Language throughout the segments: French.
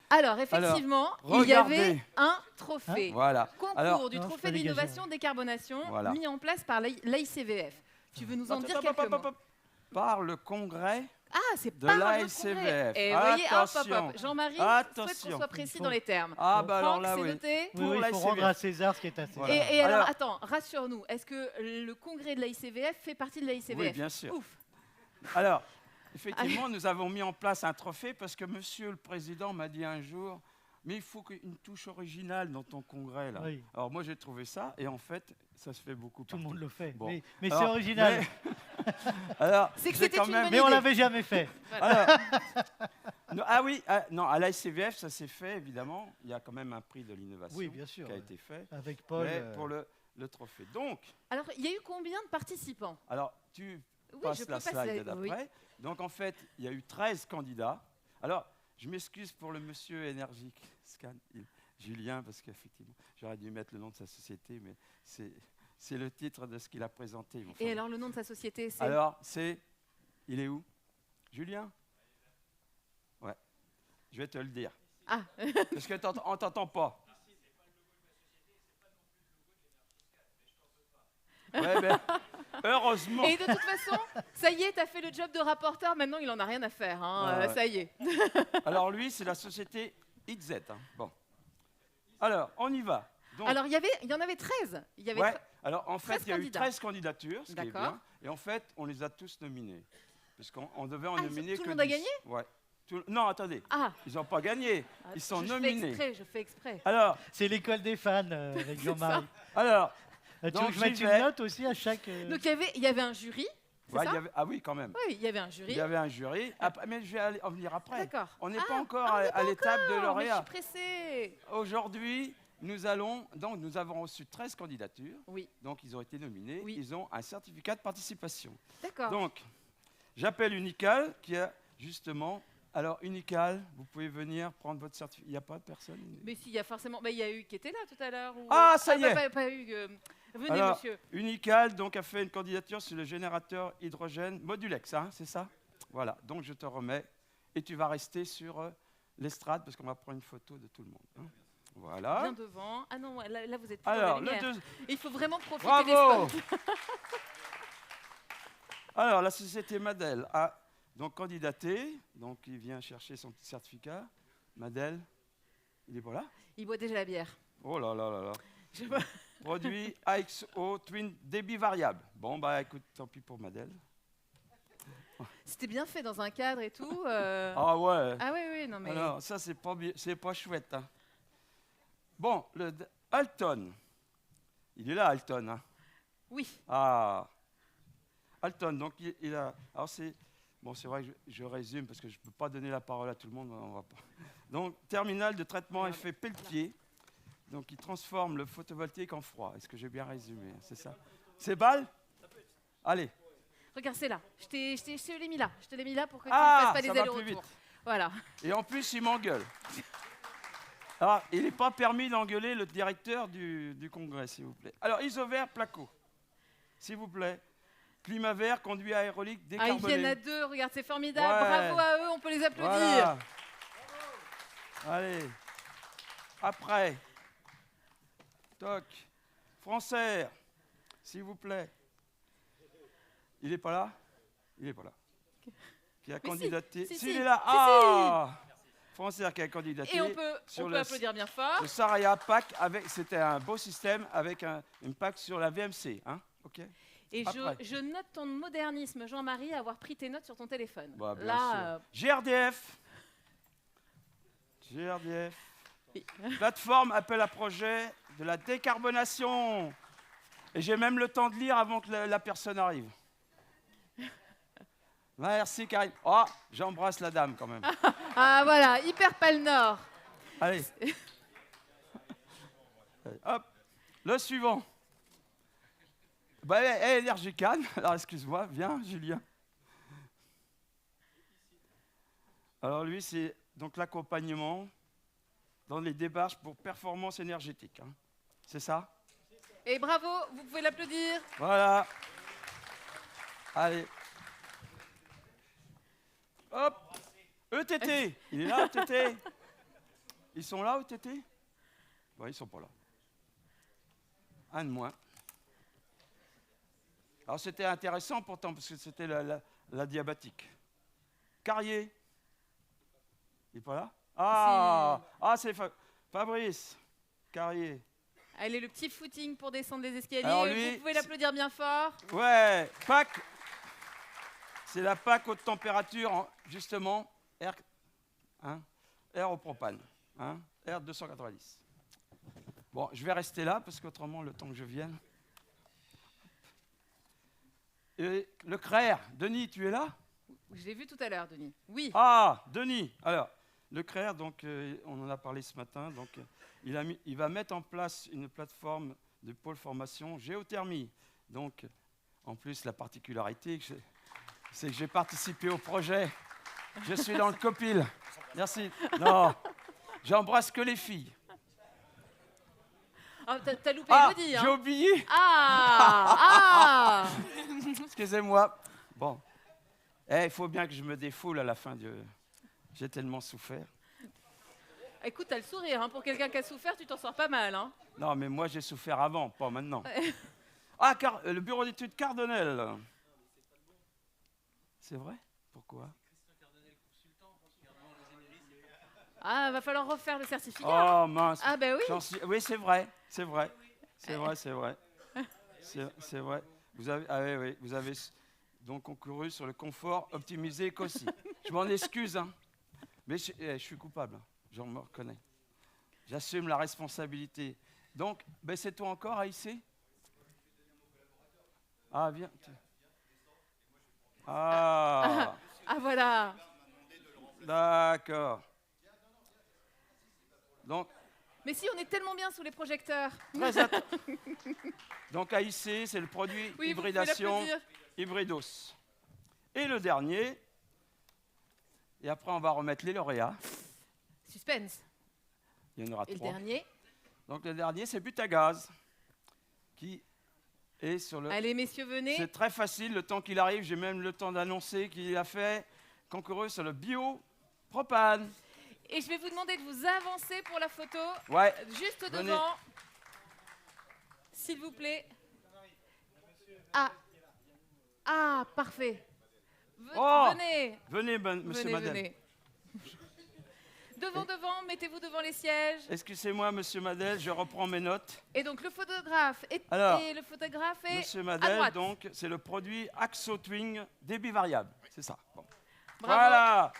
Alors, effectivement, il y avait un trophée. Voilà. Concours du trophée d'innovation décarbonation mis en place par l'AICVF. Tu veux nous en dire quelques mots? Par le congrès c'est de par l'AICVF. Et voyez, hop. Jean-Marie souhaite qu'on soit précis dans les termes. Ah, bah alors là, c'est oui. noté. Oui, il faut rendre à César ce qui est à César. Et alors, attends, rassure-nous. Est-ce que le congrès de l'AICVF fait partie de l'AICVF? Oui, bien sûr. Ouf. Alors, effectivement, nous avons mis en place un trophée parce que Monsieur le Président m'a dit un jour, mais il faut une touche originale dans ton congrès. Là. Oui. Alors moi, j'ai trouvé ça et en fait, ça se fait beaucoup. Tout le monde le fait. Bon. Mais c'est original. Alors, c'est que c'était une bonne idée. Mais on l'avait jamais fait. Alors, non, à l'AICVF, ça s'est fait, évidemment. Il y a quand même un prix de l'innovation bien sûr, qui a été fait. Avec Paul. Mais pour le trophée. Donc. Alors, il y a eu combien de participants? Alors, tu passes la slide d'après. Oui. Donc, en fait, il y a eu 13 candidats. Alors, je m'excuse pour le monsieur énergique, Julien, parce qu'effectivement, j'aurais dû mettre le nom de sa société, mais c'est le titre de ce qu'il a présenté. Enfin, et alors, le nom de sa société, c'est? Alors, il est où? Julien? Ouais, je vais te le dire. Ah. Parce qu'on ne t'entend pas. Ouais, mais heureusement. Et de toute façon, ça y est, tu as fait le job de rapporteur, maintenant il n'en a rien à faire. Ça y est. Alors lui, c'est la société IZ. Bon. Alors, on y va. Donc, alors, il y en avait 13. Alors, en fait, il y a eu 13 candidatures, ce qui est bien. Et en fait, on les a tous nominés. Parce qu'on devait en nominer que 10. Tout le monde a gagné? Ouais. Non, attendez. Ils n'ont pas gagné. Ils sont nominés. Je fais exprès. Alors, c'est l'école des fans avec Jean-Marie. Alors, tu veux que je mette une note aussi à chaque... Donc, il y avait un jury, c'est ça? Ah oui, quand même. Oui, il y avait un jury. Il y avait un jury. Mais je vais en venir après. D'accord. On n'est pas encore à l'étape de lauréat. Je suis pressée. Aujourd'hui, nous avons reçu 13 candidatures. Oui. Donc, ils ont été nominés. Oui. Ils ont un certificat de participation. D'accord. Donc, j'appelle Unical, qui a justement... Alors, Unical, vous pouvez venir prendre votre certificat. Il n'y a pas de personne? Mais si, il y a forcément... il y a eu qui était là tout à l'heure. Ça y est. Pas eu... Venez, alors, monsieur. Unical donc, a fait une candidature sur le générateur hydrogène Modulex, c'est ça? Voilà, donc je te remets. Et tu vas rester sur l'estrade parce qu'on va prendre une photo de tout le monde. Voilà. Bien devant. Ah non, là vous êtes plus alors, dans la lumière. Il faut vraiment profiter Bravo. des spots. Alors, la société Madel a donc candidaté. Donc, il vient chercher son petit certificat. Madel, il est pas là? Il boit déjà la bière. Oh là là là là. Produit AXO Twin débit variable. Bon, bah écoute, tant pis pour Madel. C'était bien fait dans un cadre et tout. Ah ouais. Ah oui, non mais... Alors, ça, c'est pas chouette. Bon, le Alton. Il est là, Alton. Oui. Ah. Alton, donc il a... Alors, c'est vrai que je résume parce que je ne peux pas donner la parole à tout le monde. On va pas. Donc, terminal de traitement effet Pelletier. Donc, il transforme le photovoltaïque en froid. Est-ce que j'ai bien résumé? C'est ça? C'est balle? Allez. Regarde, c'est là. Je te l'ai mis là. Je te l'ai mis là pour que tu ne fasses pas des allers-retours. Voilà. Et en plus, il m'engueule. Alors, il n'est pas permis d'engueuler le directeur du congrès, s'il vous plaît. Alors, Isovert Placo, s'il vous plaît. Climat vert, conduit aérolique décarboné. Ils viennent à 2, regarde, c'est formidable. Ouais. Bravo à eux, on peut les applaudir. Voilà. Allez. Après. Toc. Français, s'il vous plaît. Il n'est pas là? Il n'est pas là. Qui a candidaté? Si, il est là. Français qui a candidaté. Et on peut applaudir bien fort. Le Saraya PAC, c'était un beau système avec un PAC sur la VMC. OK. Et je note ton modernisme, Jean-Marie, avoir pris tes notes sur ton téléphone. Bah, bien sûr. GRDF. Oui. Plateforme appel à projet de la décarbonation. Et j'ai même le temps de lire avant que la personne arrive. Merci, Karine. Oh, j'embrasse la dame quand même. Ah voilà, Hyper Pal Nord. Allez. Hop, le suivant. Bah, Energican. Alors, excuse-moi, viens, Julien. Alors, lui, c'est donc l'accompagnement dans les démarches pour performance énergétique. C'est ça? Et bravo, vous pouvez l'applaudir. Voilà. Allez. Hop. ETT. Il est là, ETT. Ils sont là, OTT? Oui, ils ne sont pas là. Un de moins. Alors c'était intéressant pourtant, parce que c'était la diabatique. Carrier. Il n'est pas là? C'est Fabrice. Carrier. Allez, le petit footing pour descendre les escaliers. Alors lui, vous pouvez l'applaudir bien fort. Ouais, PAC. C'est la PAC haute température, justement, air au propane, air 290. Bon, je vais rester là, parce qu'autrement, le temps que je vienne... Et le CRER, Denis, tu es là? Je l'ai vu tout à l'heure, Denis. Oui. Ah, Denis. Alors, le CRER, donc, on en a parlé ce matin. Donc, il va mettre en place une plateforme de pôle formation géothermie. Donc, en plus, la particularité, c'est que j'ai participé au projet. Je suis dans le copil. Merci. Non, j'embrasse que les filles. Ah, t'as loupé Elodie, j'ai oublié. Excusez-moi. Bon. Il faut bien que je me défoule à la fin. J'ai tellement souffert. Écoute, t'as le sourire. Pour quelqu'un qui a souffert, tu t'en sors pas mal. Non, mais moi, j'ai souffert avant, pas maintenant. Le bureau d'études Cardonnel. C'est vrai? Pourquoi? Va falloir refaire le certificat. Oh, mince. Ah, ben oui. Oui, c'est vrai. C'est vrai. Vous avez donc concouru sur le confort optimisé Ecossi. Je m'en excuse, mais je suis coupable. Je me reconnais. J'assume la responsabilité. Donc, c'est toi encore, Aïssé? Ah, viens. Voilà. D'accord. Donc, mais si, on est tellement bien sous les projecteurs. Donc AIC, c'est le produit hybridation Hybridos. Et le dernier, et après on va remettre les lauréats. Suspense. Il y en aura 3. Et le dernier? Donc le dernier, c'est Butagaz, qui est sur le... Allez, messieurs, venez. C'est très facile, le temps qu'il arrive, j'ai même le temps d'annoncer qu'il a fait concouru sur le biopropane. Et je vais vous demander de vous avancer pour la photo. Ouais. Juste Venez. devant. S'il vous plaît. Parfait. Venez. Venez, monsieur Madel. Venez. Devant, mettez-vous devant les sièges. Excusez-moi, monsieur Madel, je reprends mes notes. Et donc le photographe est Monsieur Madel, donc c'est le produit AxoTwing débit variable. C'est ça. Bon. Bravo. Voilà.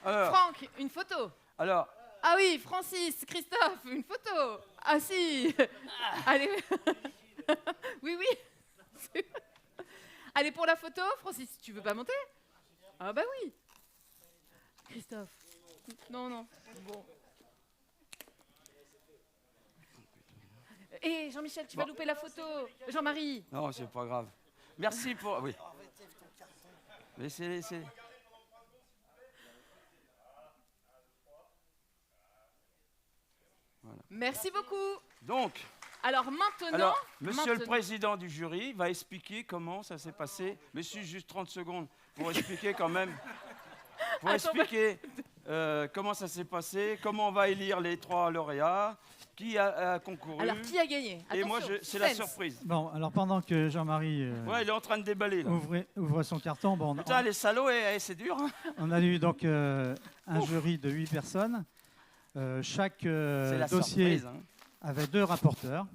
Alors, Franck, une photo. Alors. Ah oui, Francis, Christophe, une photo. Ah si. Allez. Oui. Allez, pour la photo, Francis, tu veux pas monter? Ah bah oui. Christophe. Non. Bon. Et Jean-Michel, tu vas louper la photo. Jean-Marie. Non, c'est pas grave. Merci pour... Oui. Mais c'est... Voilà. Merci beaucoup. Donc, alors maintenant, monsieur le président du jury va expliquer comment ça s'est passé. Mais juste 30 secondes pour expliquer quand même. Pour expliquer comment ça s'est passé, comment on va élire les 3 lauréats, qui a concouru. Alors, qui a gagné? Et moi, c'est la surprise. Bon, alors pendant que Jean-Marie il est en train de déballer. Là. Ouvre son carton. Bon, putain, les salauds, c'est dur. On a eu donc un jury de 8 personnes. Chaque dossier avait 2 rapporteurs.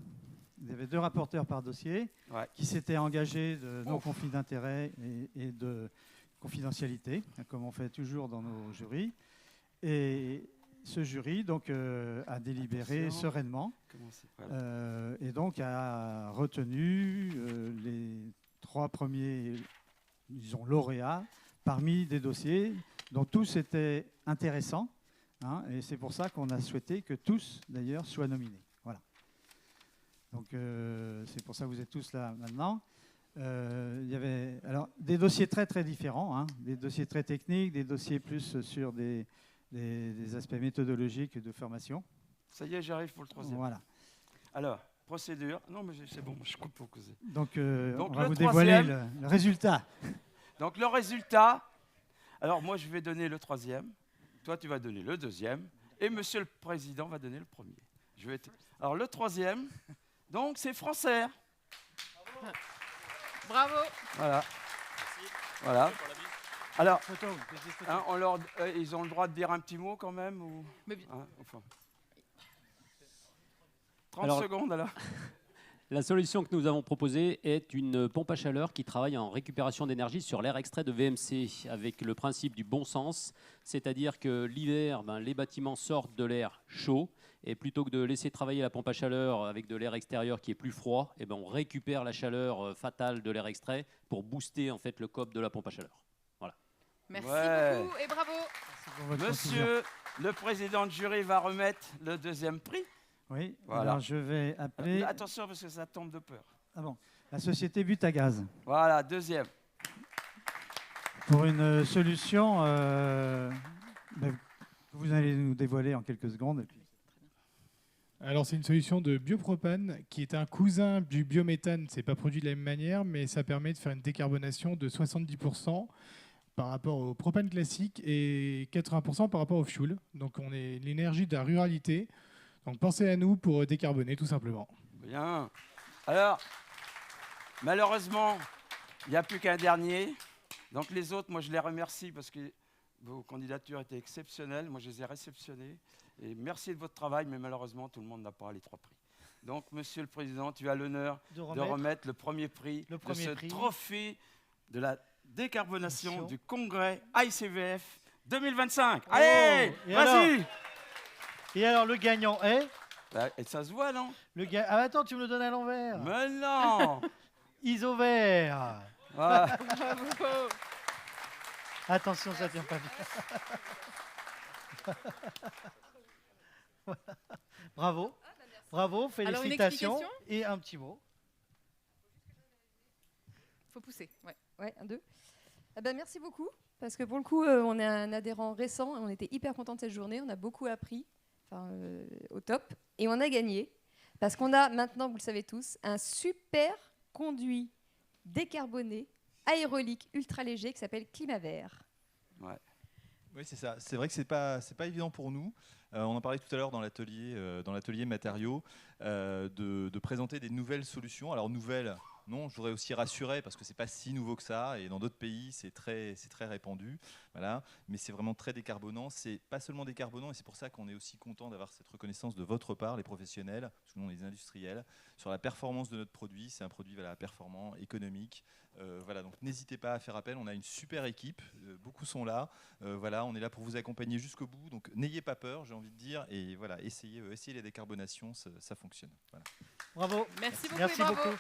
Il y avait 2 rapporteurs par dossier qui s'étaient engagés de non-conflit d'intérêt et de confidentialité, comme on fait toujours dans nos jurys. Et ce jury donc, a délibéré sereinement et donc a retenu les 3 premiers, disons, lauréats parmi des dossiers dont tous étaient intéressants. Et c'est pour ça qu'on a souhaité que tous, d'ailleurs, soient nominés. Voilà. Donc, c'est pour ça que vous êtes tous là maintenant. Il y avait alors, des dossiers très, très différents, des dossiers très techniques, des dossiers plus sur des aspects méthodologiques de formation. Ça y est, j'arrive pour le 3e. Voilà. Alors, procédure. Non, mais c'est bon, je coupe pour causer. Donc on va vous dévoiler le résultat. Donc, le résultat. Alors, moi, je vais donner le 3e. toi, tu vas donner le deuxième. Et Monsieur le Président va donner le premier. Alors, le troisième, donc, c'est Francaire. Bravo. Voilà. Voilà. Alors, hein, ils ont le droit de dire un petit mot quand même ou... hein, enfin. 30 secondes alors. La solution que nous avons proposée est une pompe à chaleur qui travaille en récupération d'énergie sur l'air extrait de VMC avec le principe du bon sens, c'est-à-dire que l'hiver, les bâtiments sortent de l'air chaud et plutôt que de laisser travailler la pompe à chaleur avec de l'air extérieur qui est plus froid, on récupère la chaleur fatale de l'air extrait pour booster en fait le COP de la pompe à chaleur. Voilà. Merci beaucoup et bravo. Monsieur le président de jury va remettre le deuxième prix. Oui, voilà. Alors je vais appeler... Attention parce que ça tombe de peur. Ah bon. La société Butagaz. Voilà, deuxième. Pour une solution que vous allez nous dévoiler en quelques secondes. Alors c'est une solution de biopropane qui est un cousin du biométhane. C'est pas produit de la même manière, mais ça permet de faire une décarbonation de 70% par rapport au propane classique et 80% par rapport au fuel. Donc on est l'énergie de la ruralité. Donc pensez à nous pour décarboner tout simplement. Bien. Alors, malheureusement, il n'y a plus qu'un dernier. Donc les autres, moi je les remercie parce que vos candidatures étaient exceptionnelles. Moi je les ai réceptionnées. Et merci de votre travail, mais malheureusement, tout le monde n'a pas les 3 prix. Donc, Monsieur le Président, tu as l'honneur de remettre le premier prix de ce trophée de la décarbonation du congrès ICVF 2025. Allez, vas-y. Et alors, le gagnant est et ça se voit, non? Ah, attends, tu me le donnes à l'envers. Mais non. Isovert. Voilà. Attention, ça tient pas bien. Bravo. Bravo, félicitations. Alors, et un petit mot. Faut pousser. Ouais, 1, 2. Merci beaucoup, parce que pour le coup, on est un adhérent récent et on était hyper contents de cette journée. On a beaucoup appris. Au top. Et on a gagné parce qu'on a maintenant, vous le savez tous, un super conduit décarboné, aérolique, ultra léger qui s'appelle Climavert. Ouais. Oui, c'est ça. C'est vrai que c'est pas évident pour nous. On en parlait tout à l'heure dans l'atelier matériaux, de présenter des nouvelles solutions. Alors nouvelles, non, je voudrais aussi rassurer parce que c'est pas si nouveau que ça et dans d'autres pays c'est très répandu, voilà. Mais c'est vraiment très décarbonant. C'est pas seulement décarbonant et c'est pour ça qu'on est aussi content d'avoir cette reconnaissance de votre part, les professionnels, parce que nous on est des industriels, sur la performance de notre produit. C'est un produit performant, économique. Voilà, donc n'hésitez pas à faire appel. On a une super équipe, beaucoup sont là. Voilà, on est là pour vous accompagner jusqu'au bout. Donc n'ayez pas peur, j'ai envie de dire, et voilà, essayez la décarbonation, ça fonctionne. Voilà. Bravo. Merci beaucoup. Merci beaucoup.